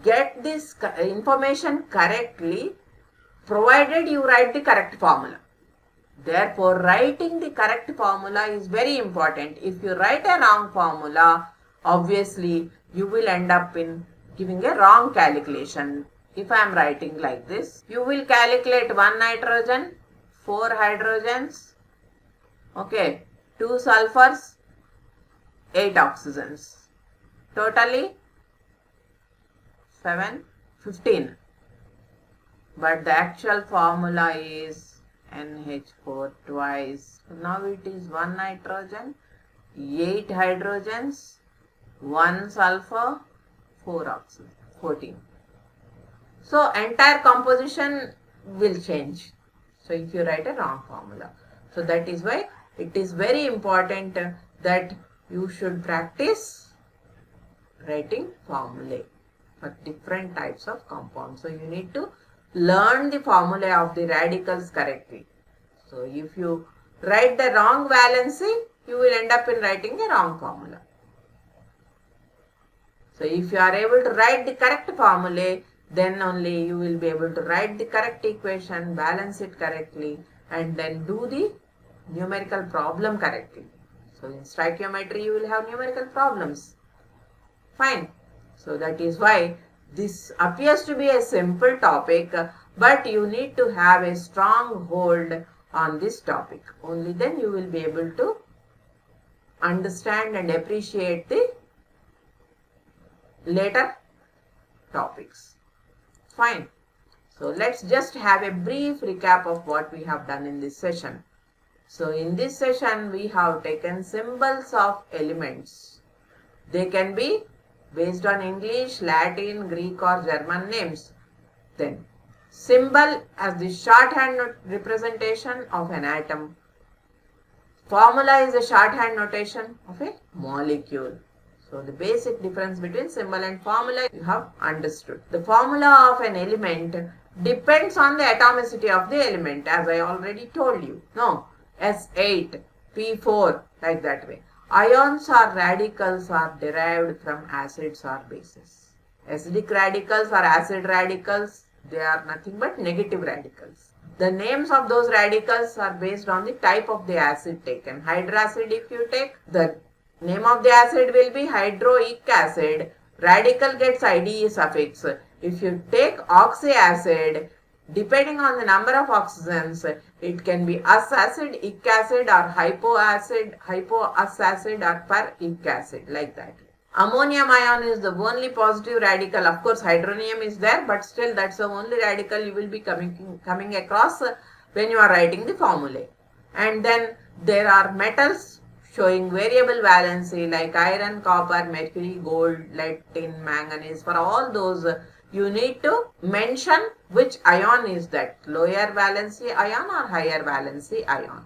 get this information correctly provided you write the correct formula. Therefore, writing the correct formula is very important. If you write a wrong formula, obviously you will end up in giving a wrong calculation. If I am writing like this, you will calculate 1 nitrogen, 4 hydrogens, okay, 2 sulfurs, 8 oxygens. Totally 7, 15. But the actual formula is NH4 twice. Now it is 1 nitrogen, 8 hydrogens, 1 sulfur, 4 oxygen, 14. So entire composition will change. So if you write a wrong formula. So that is why it is very important that you should practice writing formulae for different types of compounds. So you need to learn the formula of the radicals correctly. So if you write the wrong valency, you will end up in writing a wrong formula. So if you are able to write the correct formulae, then only you will be able to write the correct equation, balance it correctly, and then do the numerical problem correctly. So in stoichiometry, you will have numerical problems. Fine. So that is why this appears to be a simple topic, but you need to have a strong hold on this topic. Only then you will be able to understand and appreciate the later topics. Fine. So let's just have a brief recap of what we have done in this session. So in this session, we have taken symbols of elements. They can be based on English, Latin, Greek or German names. Then symbol as the shorthand representation of an atom. Formula is a shorthand notation of a molecule. So the basic difference between symbol and formula you have understood. The formula of an element depends on the atomicity of the element, as I already told you. No, S8, P4, like that way. Ions or radicals are derived from acids or bases. Acidic radicals or acid radicals, they are nothing but negative radicals. The names of those radicals are based on the type of the acid taken. Hydracid, if you take, the name of the acid will be hydroic acid. Radical gets IDE suffix. If you take oxyacid, depending on the number of oxygens, it can be us acid, ic acid or hypoacid, hypous acid or peric acid, like that. Ammonium ion is the only positive radical. Of course, hydronium is there, but still that's the only radical you will be coming across when you are writing the formulae. And then there are metals showing variable valency like iron, copper, mercury, gold, lead, tin, manganese. For all those, you need to mention which ion is that, lower valency ion or higher valency ion,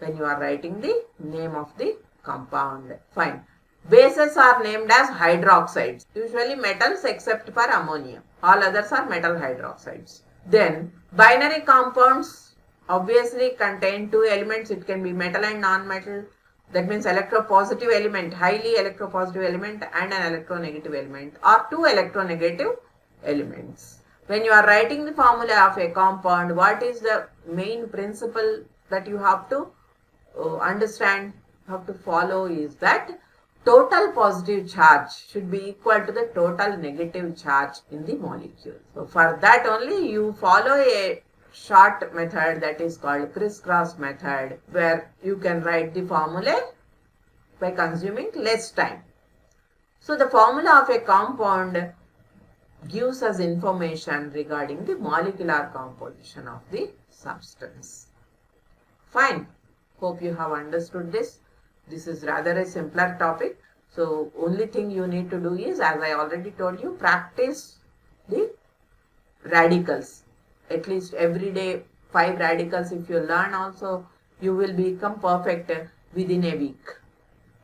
when you are writing the name of the compound. Fine. Bases are named as hydroxides, usually metals except for ammonia. All others are metal hydroxides. Then binary compounds obviously contain two elements. It can be metal and non-metal. That means electropositive element, highly electropositive element and an electronegative element, or two electronegative elements. When you are writing the formula of a compound, what is the main principle that you have to understand, have to follow is that total positive charge should be equal to the total negative charge in the molecule. So for that only you follow a short method that is called crisscross method, where you can write the formula by consuming less time. So the formula of a compound gives us information regarding the molecular composition of the substance. Fine. Hope you have understood this. This is rather a simpler topic. So only thing you need to do is, as I already told you, practice the radicals. At least every day 5 radicals if you learn also, you will become perfect within a week.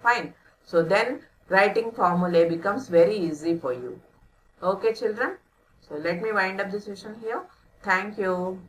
Fine. So then writing formulae becomes very easy for you. Okay children. So let me wind up the session here. Thank you.